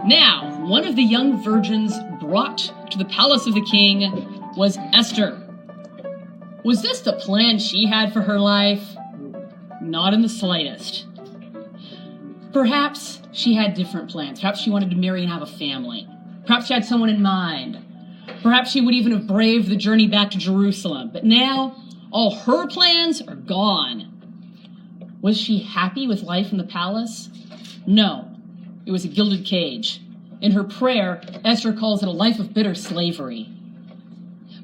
Now, one of the young virgins brought to the palace of the king was Esther. Was this the plan she had for her life? Not in the slightest. Perhaps she had different plans. Perhaps she wanted to marry and have a family. Perhaps she had someone in mind. Perhaps she would even have braved the journey back to Jerusalem. But now, all her plans are gone. Was she happy with life in the palace? No. It was a gilded cage. In her prayer, Esther calls it a life of bitter slavery.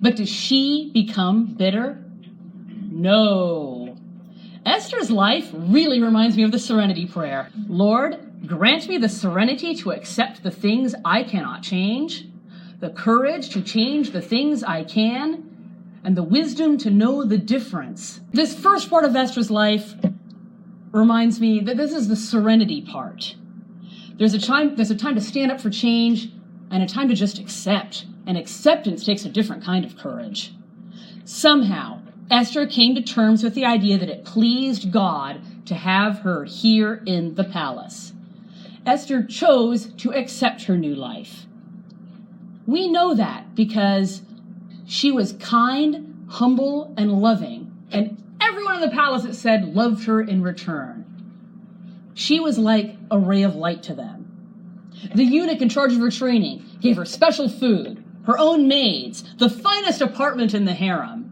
But does she become bitter? No. Esther's life really reminds me of the serenity prayer. Lord, grant me the serenity to accept the things I cannot change, the courage to change the things I can, and the wisdom to know the difference. This first part of Esther's life reminds me that this is the serenity part. There's a time to stand up for change and a time to just accept. And acceptance takes a different kind of courage. Somehow, Esther came to terms with the idea that it pleased God to have her here in the palace. Esther chose to accept her new life. We know that because she was kind, humble, and loving, and everyone in the palace, it said, loved her in return. She was like a ray of light to them. The eunuch in charge of her training gave her special food, her own maids, the finest apartment in the harem.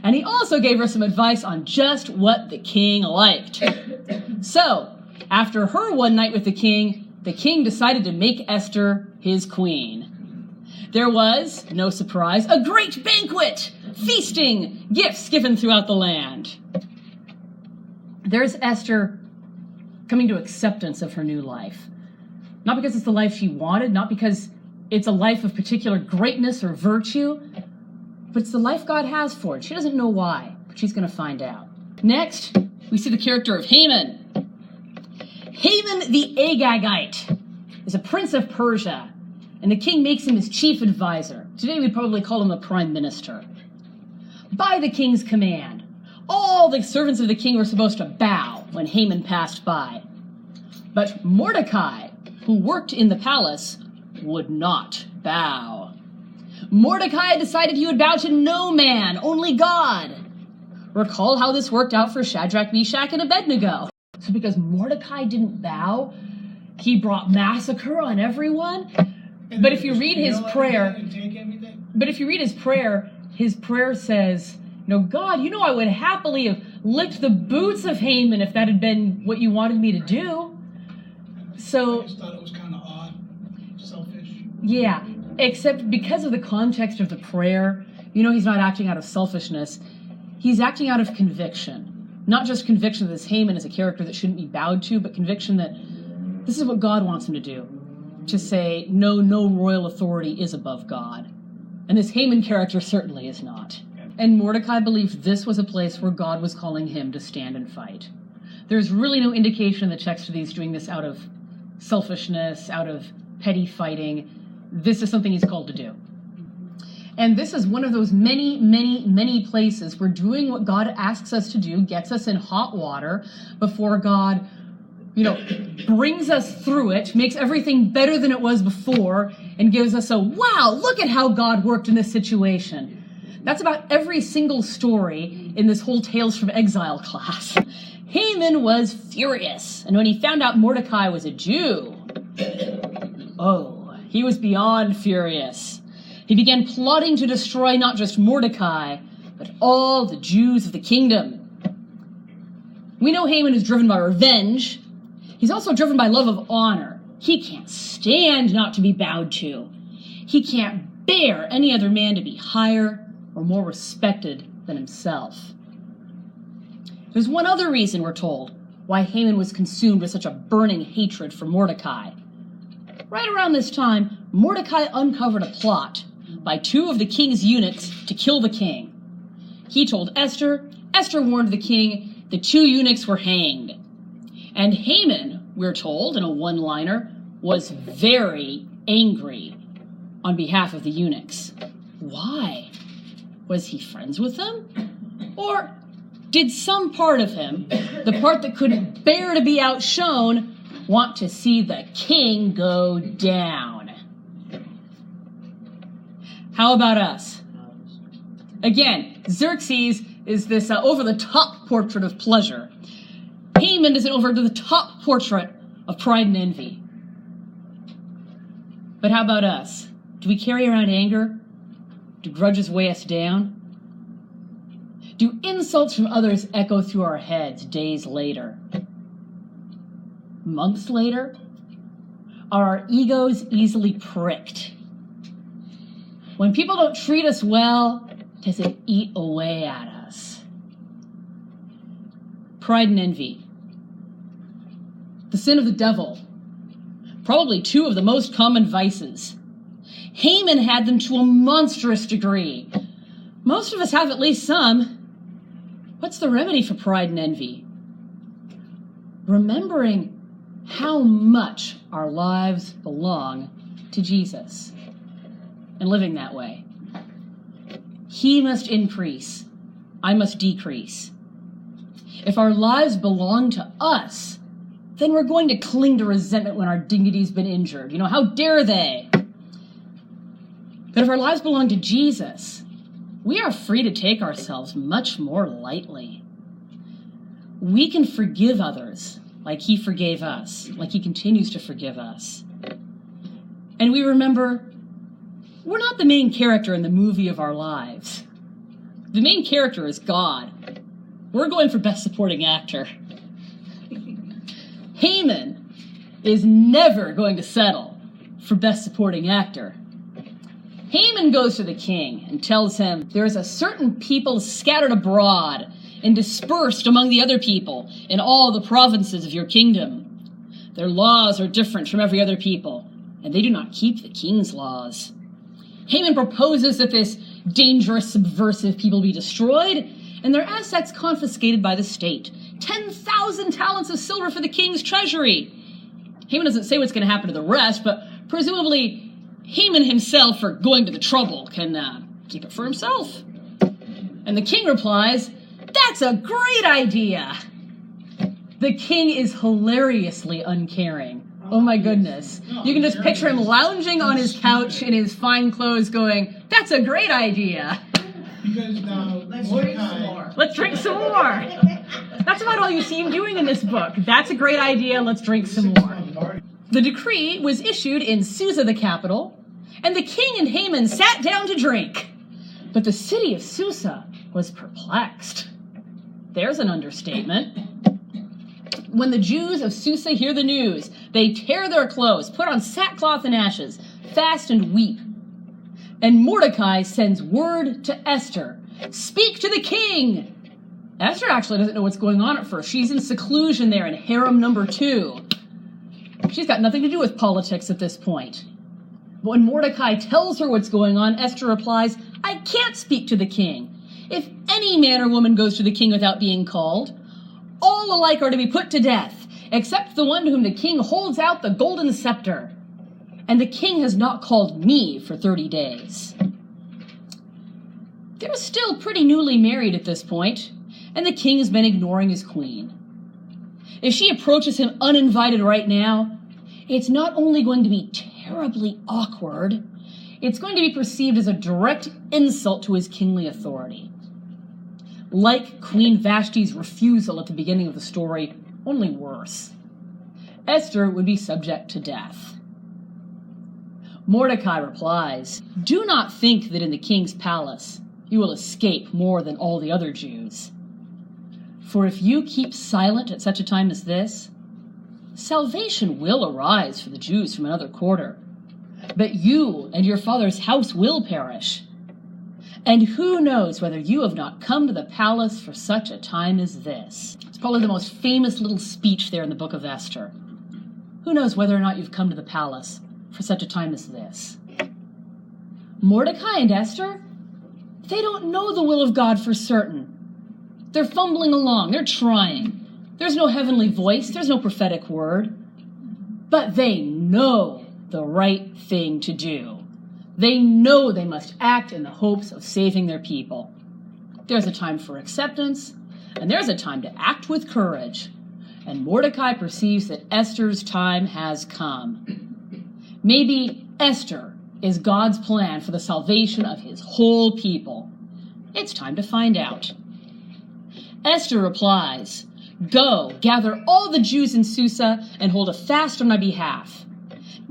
And he also gave her some advice on just what the king liked. So, after her one night with the king decided to make Esther his queen. There was, no surprise, a great banquet, feasting, gifts given throughout the land. There's Esther coming to acceptance of her new life. Not because it's the life she wanted, not because it's a life of particular greatness or virtue, but it's the life God has for her. She doesn't know why, but she's going to find out. Next, we see the character of Haman. Haman the Agagite is a prince of Persia, and the king makes him his chief advisor. Today we'd probably call him the prime minister. By the king's command, all the servants of the king were supposed to bow when Haman passed by. But Mordecai, who worked in the palace, would not bow. Mordecai decided he would bow to no man, only God. Recall how this worked out for Shadrach, Meshach, and Abednego. So because Mordecai didn't bow, he brought massacre on everyone. But if you read his prayer, his prayer says, no, God, you know I would happily have licked the boots of Haman if that had been what you wanted me to do. So, I just thought it was kind of odd, selfish. Yeah, except because of the context of the prayer, he's not acting out of selfishness. He's acting out of conviction. Not just conviction that this Haman is a character that shouldn't be bowed to, but conviction that this is what God wants him to do. To say, no royal authority is above God. And this Haman character certainly is not. And Mordecai believed this was a place where God was calling him to stand and fight. There's really no indication in the text of these doing this out of selfishness, out of petty fighting. This is something he's called to do. And this is one of those many places where doing what God asks us to do gets us in hot water before God, brings us through it, makes everything better than it was before, and gives us a, wow, look at how God worked in this situation. That's about every single story in this whole Tales from Exile class. Haman was furious, and when he found out Mordecai was a Jew, he was beyond furious. He began plotting to destroy not just Mordecai, but all the Jews of the kingdom. We know Haman is driven by revenge. He's also driven by love of honor. He can't stand not to be bowed to. He can't bear any other man to be higher or more respected than himself. There's one other reason, we're told, why Haman was consumed with such a burning hatred for Mordecai. Right around this time, Mordecai uncovered a plot by two of the king's eunuchs to kill the king. He told Esther, Esther warned the king, the two eunuchs were hanged. And Haman, we're told in a one-liner, was very angry on behalf of the eunuchs. Why? Was he friends with them? Or did some part of him, the part that couldn't bear to be outshone, want to see the king go down. How about us? Again, Xerxes is this over-the-top portrait of pleasure. Haman is an over-the-top portrait of pride and envy. But how about us? Do we carry around anger? Do grudges weigh us down? Do insults from others echo through our heads days later? Months later? Are our egos easily pricked? When people don't treat us well, does it eat away at us? Pride and envy. The sin of the devil. Probably two of the most common vices. Haman had them to a monstrous degree. Most of us have at least some. What's the remedy for pride and envy? Remembering how much our lives belong to Jesus and living that way. He must increase. I must decrease. If our lives belong to us, then we're going to cling to resentment when our dignity's been injured. You know, how dare they? But if our lives belong to Jesus, we are free to take ourselves much more lightly. We can forgive others like he forgave us, like he continues to forgive us. And we remember, we're not the main character in the movie of our lives. The main character is God. We're going for Best Supporting Actor. Haman is never going to settle for Best Supporting Actor. Haman goes to the king and tells him there is a certain people scattered abroad and dispersed among the other people in all the provinces of your kingdom. Their laws are different from every other people, and they do not keep the king's laws. Haman proposes that this dangerous, subversive people be destroyed and their assets confiscated by the state. 10,000 talents of silver for the king's treasury. Haman doesn't say what's going to happen to the rest, but presumably Haman himself, for going to the trouble, can keep it for himself. And the king replies, "That's a great idea." The king is hilariously uncaring. Oh my goodness. You can just picture him lounging on his couch in his fine clothes going, "That's a great idea." Because now, Let's drink some more. Let's drink some more. That's about all you see him doing in this book. That's a great idea. Let's drink some more. The decree was issued in Susa, the capital, and the king and Haman sat down to drink. But the city of Susa was perplexed. There's an understatement. When the Jews of Susa hear the news, they tear their clothes, put on sackcloth and ashes, fast and weep. And Mordecai sends word to Esther, "Speak to the king." Esther actually doesn't know what's going on at first. She's in seclusion there in harem number 2. She's got nothing to do with politics at this point. But when Mordecai tells her what's going on, Esther replies, "I can't speak to the king. If any man or woman goes to the king without being called, all alike are to be put to death, except the one to whom the king holds out the golden scepter. And the king has not called me for 30 days. They're still pretty newly married at this point, and the king has been ignoring his queen. If she approaches him uninvited right now, it's not only going to be terribly awkward, it's going to be perceived as a direct insult to his kingly authority. Like Queen Vashti's refusal at the beginning of the story, only worse. Esther would be subject to death. Mordecai replies, "Do not think that in the king's palace you will escape more than all the other Jews. For if you keep silent at such a time as this, salvation will arise for the Jews from another quarter, but you and your father's house will perish. And who knows whether you have not come to the palace for such a time as this?" It's probably the most famous little speech there in the book of Esther. Who knows whether or not you've come to the palace for such a time as this? Mordecai and Esther, they don't know the will of God for certain. They're fumbling along, they're trying. There's no heavenly voice, there's no prophetic word. But they know the right thing to do. They know they must act in the hopes of saving their people. There's a time for acceptance, and there's a time to act with courage. and Mordecai perceives that Esther's time has come. Maybe Esther is God's plan for the salvation of his whole people. It's time to find out. Esther replies, "Go, gather all the Jews in Susa and hold a fast on my behalf,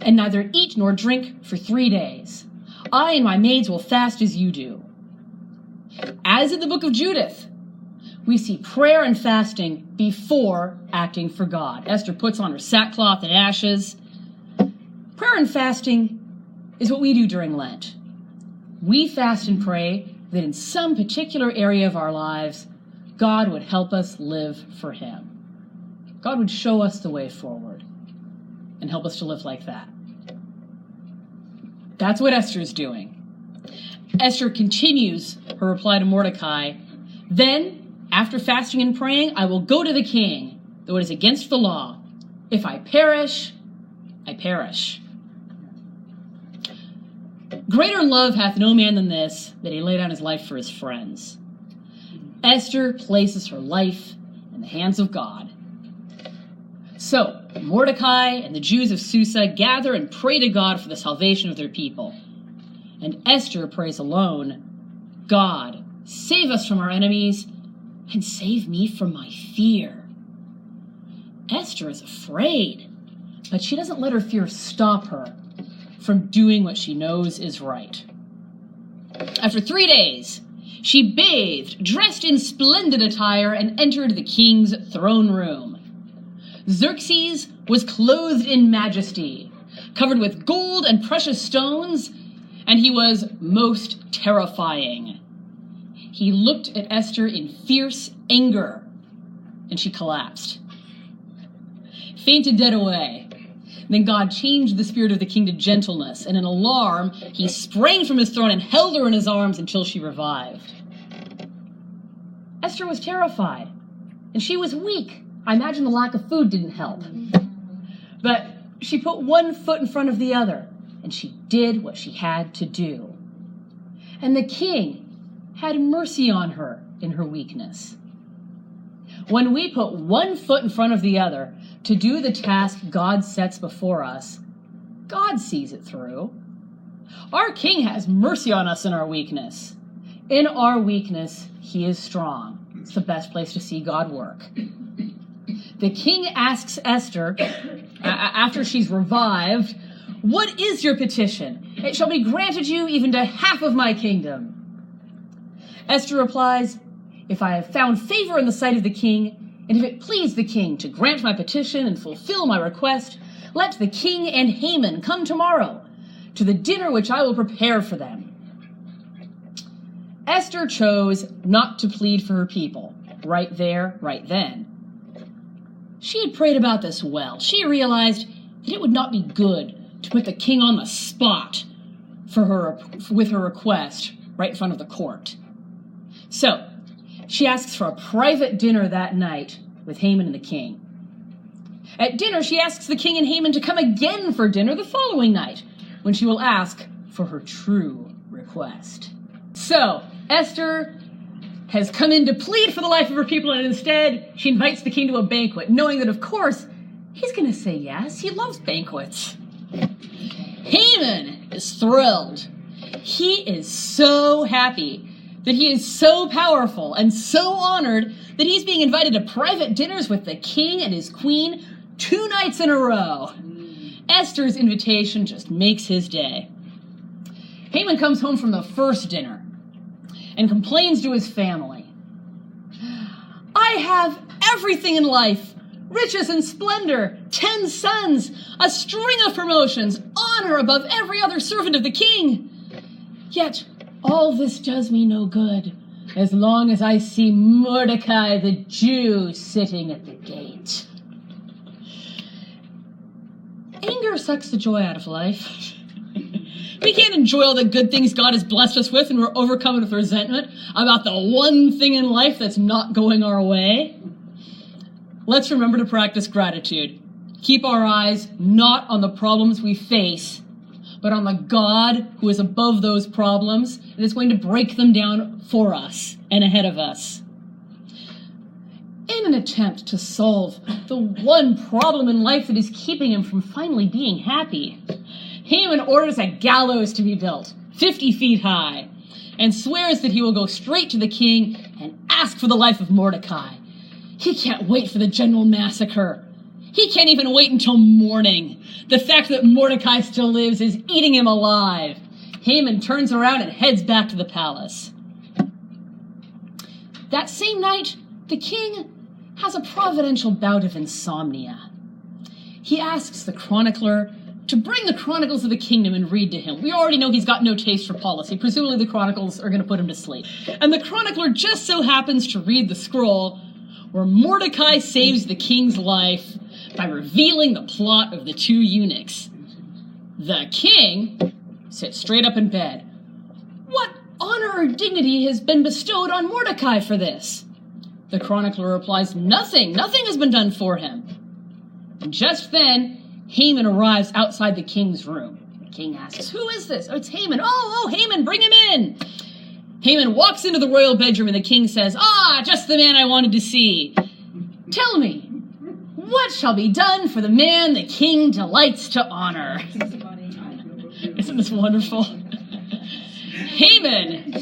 and neither eat nor drink for 3 days. I and my maids will fast as you do." As in the book of Judith, we see prayer and fasting before acting for God. Esther puts on her sackcloth and ashes. Prayer and fasting is what we do during Lent. We fast and pray that in some particular area of our lives, God would help us live for him. God would show us the way forward and help us to live like that. That's what Esther's doing. Esther continues her reply to Mordecai. "Then, after fasting and praying, I will go to the king, though it is against the law. If I perish, I perish. Greater love hath no man than this, that he lay down his life for his friends." Esther places her life in the hands of God. So, Mordecai and the Jews of Susa gather and pray to God for the salvation of their people. And Esther prays alone, "God, save us from our enemies and save me from my fear." Esther is afraid, but she doesn't let her fear stop her from doing what she knows is right. After 3 days, she bathed, dressed in splendid attire, and entered the king's throne room. Xerxes was clothed in majesty, covered with gold and precious stones, and he was most terrifying. He looked at Esther in fierce anger, and she collapsed, fainted dead away. Then God changed the spirit of the king to gentleness, and in alarm, he sprang from his throne and held her in his arms until she revived. Esther was terrified, and she was weak. I imagine the lack of food didn't help. But she put one foot in front of the other, and she did what she had to do. And the king had mercy on her in her weakness. When we put one foot in front of the other to do the task God sets before us, God sees it through. Our king has mercy on us in our weakness. In our weakness, he is strong. It's the best place to see God work. The king asks Esther, after she's revived, "What is your petition? It shall be granted you even to half of my kingdom." Esther replies, "If I have found favor in the sight of the king, and if it please the king to grant my petition and fulfill my request, let the king and Haman come tomorrow to the dinner which I will prepare for them." Esther chose not to plead for her people, right there, right then. She had prayed about this well. She realized that it would not be good to put the king on the spot with her request right in front of the court. So, she asks for a private dinner that night with Haman and the king. At dinner, she asks the king and Haman to come again for dinner the following night, when she will ask for her true request. So, Esther has come in to plead for the life of her people, and instead, she invites the king to a banquet, knowing that, of course, he's going to say yes. He loves banquets. Haman is thrilled. He is so happy that he is so powerful and so honored that he's being invited to private dinners with the king and his queen 2 nights in a row. Esther's invitation just makes his day. Haman comes home from the first dinner and complains to his family. "I have everything in life, riches and splendor, 10 sons, a string of promotions, honor above every other servant of the king. Yet all this does me no good, as long as I see Mordecai the Jew sitting at the gate." Anger sucks the joy out of life. We can't enjoy all the good things God has blessed us with, and we're overcome with resentment about the one thing in life that's not going our way. Let's remember to practice gratitude. Keep our eyes not on the problems we face, but on the God who is above those problems and is going to break them down for us and ahead of us. In an attempt to solve the one problem in life that is keeping him from finally being happy, Haman orders a gallows to be built, 50 feet high, and swears that he will go straight to the king and ask for the life of Mordecai. He can't wait for the general massacre. He can't even wait until morning. The fact that Mordecai still lives is eating him alive. Haman turns around and heads back to the palace. That same night, the king has a providential bout of insomnia. He asks the chronicler to bring the Chronicles of the Kingdom and read to him. We already know he's got no taste for policy. Presumably the Chronicles are going to put him to sleep. And the chronicler just so happens to read the scroll where Mordecai saves the king's life by revealing the plot of the 2 eunuchs. The king sits straight up in bed. What honor or dignity has been bestowed on Mordecai for this? The chronicler replies, nothing has been done for him. And just then, Haman arrives outside the king's room. The king asks, who is this? Oh, it's Haman. Oh, Haman, bring him in. Haman walks into the royal bedroom and the king says, just the man I wanted to see. Tell me, what shall be done for the man the king delights to honor? Isn't this wonderful? Haman,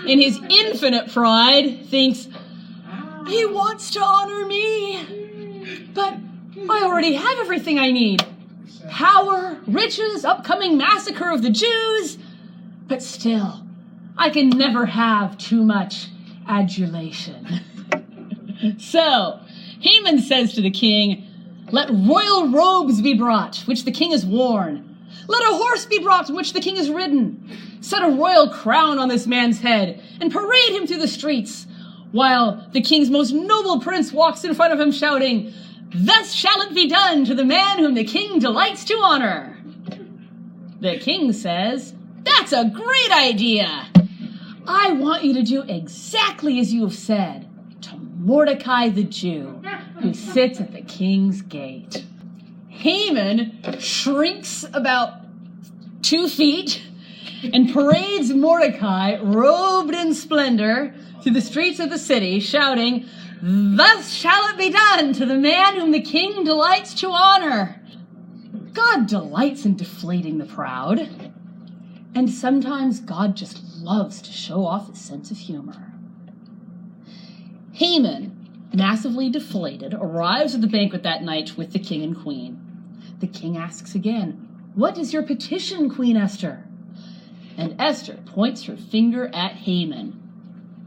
in his infinite pride, thinks, he wants to honor me, but I already have everything I need. Power, riches, upcoming massacre of the Jews. But still, I can never have too much adulation. So, Haman says to the king, let royal robes be brought, which the king has worn. Let a horse be brought, which the king has ridden. Set a royal crown on this man's head, and parade him through the streets, while the king's most noble prince walks in front of him shouting, thus shall it be done to the man whom the king delights to honor. The king says, that's a great idea. I want you to do exactly as you have said to Mordecai the Jew, who sits at the king's gate. Haman shrinks about 2 feet and parades Mordecai, robed in splendor, through the streets of the city, shouting, thus shall it be done to the man whom the king delights to honor. God delights in deflating the proud, and sometimes God just loves to show off his sense of humor. Haman, massively deflated, arrives at the banquet that night with the king and queen. The king asks again, what is your petition, Queen Esther? And Esther points her finger at Haman.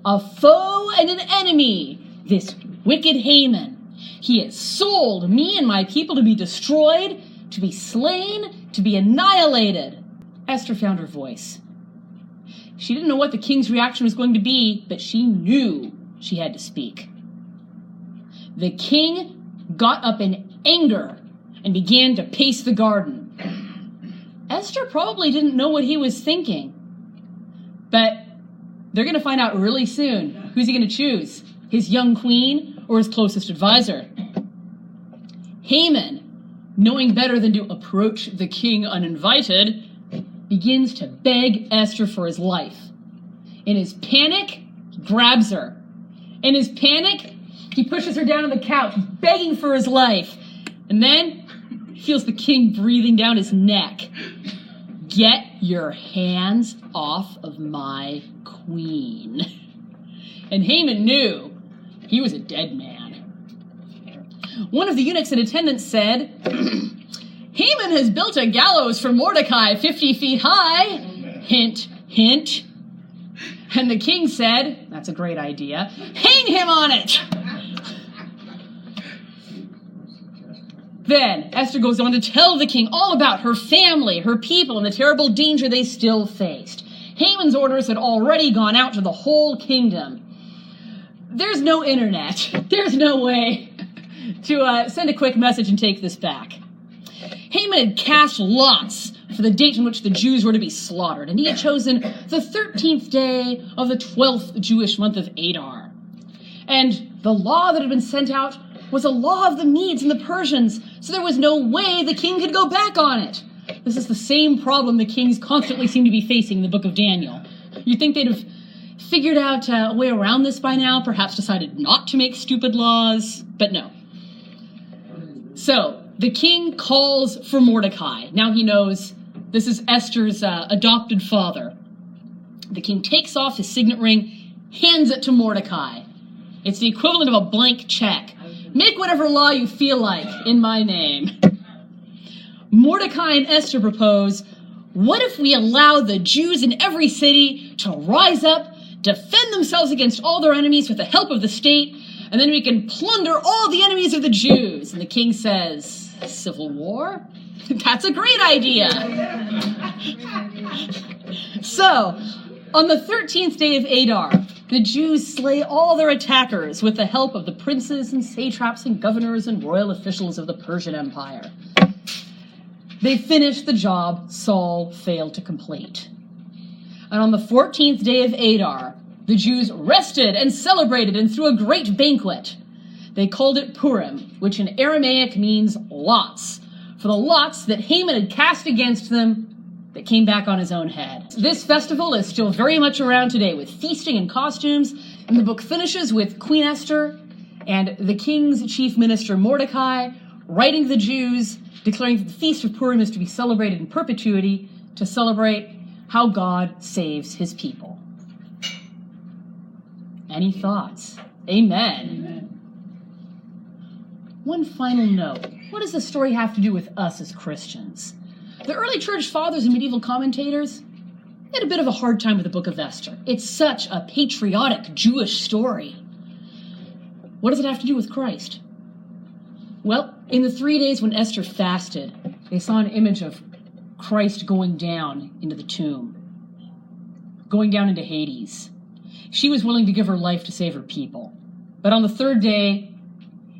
A foe and an enemy, this wicked Haman. He has sold me and my people to be destroyed, to be slain, to be annihilated. Esther found her voice. She didn't know what the king's reaction was going to be, but she knew she had to speak. The king got up in anger and began to pace the garden. Esther probably didn't know what he was thinking, but they're going to find out really soon. Who's he going to choose? His young queen or his closest advisor? Haman, knowing better than to approach the king uninvited, begins to beg Esther for his life. In his panic, he grabs her. In his panic, he pushes her down on the couch, begging for his life. And then he feels the king breathing down his neck. Get your hands off of my queen. And Haman knew he was a dead man. One of the eunuchs in attendance said, Haman has built a gallows for Mordecai 50 feet high. Hint, hint. And the king said, that's a great idea, hang him on it. Then Esther goes on to tell the king all about her family, her people, and the terrible danger they still faced. Haman's orders had already gone out to the whole kingdom. There's no internet. There's no way to send a quick message and take this back. Haman had cast lots for the date in which the Jews were to be slaughtered, and he had chosen the 13th day of the 12th Jewish month of Adar. And the law that had been sent out was a law of the Medes and the Persians, so there was no way the king could go back on it. This is the same problem the kings constantly seem to be facing in the book of Daniel. You'd think they'd have figured out a way around this by now, perhaps decided not to make stupid laws, but no. So, the king calls for Mordecai. Now he knows this is Esther's adopted father. The king takes off his signet ring, hands it to Mordecai. It's the equivalent of a blank check. Make whatever law you feel like in my name. Mordecai and Esther propose, what if we allow the Jews in every city to rise up, defend themselves against all their enemies with the help of the state, and then we can plunder all the enemies of the Jews? And the king says, civil war? That's a great idea. So, on the 13th day of Adar, the Jews slay all their attackers with the help of the princes and satraps and governors and royal officials of the Persian Empire. They finished the job Saul failed to complete. And on the 14th day of Adar, the Jews rested and celebrated and threw a great banquet. They called it Purim, which in Aramaic means lots, for the lots that Haman had cast against them that came back on his own head. This festival is still very much around today with feasting and costumes, and the book finishes with Queen Esther and the king's chief minister Mordecai writing to the Jews, declaring that the Feast of Purim is to be celebrated in perpetuity to celebrate how God saves his people. Any thoughts? Amen. One final note. What does this story have to do with us as Christians? The early church fathers and medieval commentators had a bit of a hard time with the book of Esther. It's such a patriotic Jewish story. What does it have to do with Christ? Well, in the 3 days when Esther fasted, they saw an image of Christ going down into the tomb, going down into Hades. She was willing to give her life to save her people. But on the 3rd day,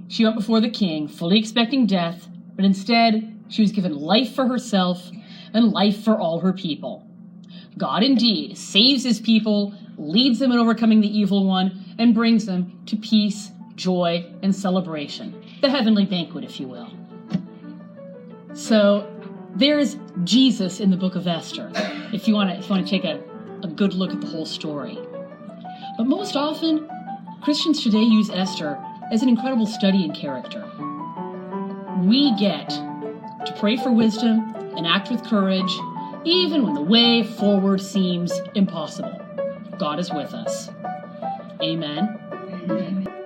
she went before the king, fully expecting death, but instead, she was given life for herself and life for all her people. God indeed saves his people, leads them in overcoming the evil one, and brings them to peace, joy, and celebration. The heavenly banquet, if you will. So, there's Jesus in the book of Esther, if you want to take a good look at the whole story. But most often, Christians today use Esther as an incredible study in character. We get to pray for wisdom and act with courage, even when the way forward seems impossible. God is with us. Amen. Amen.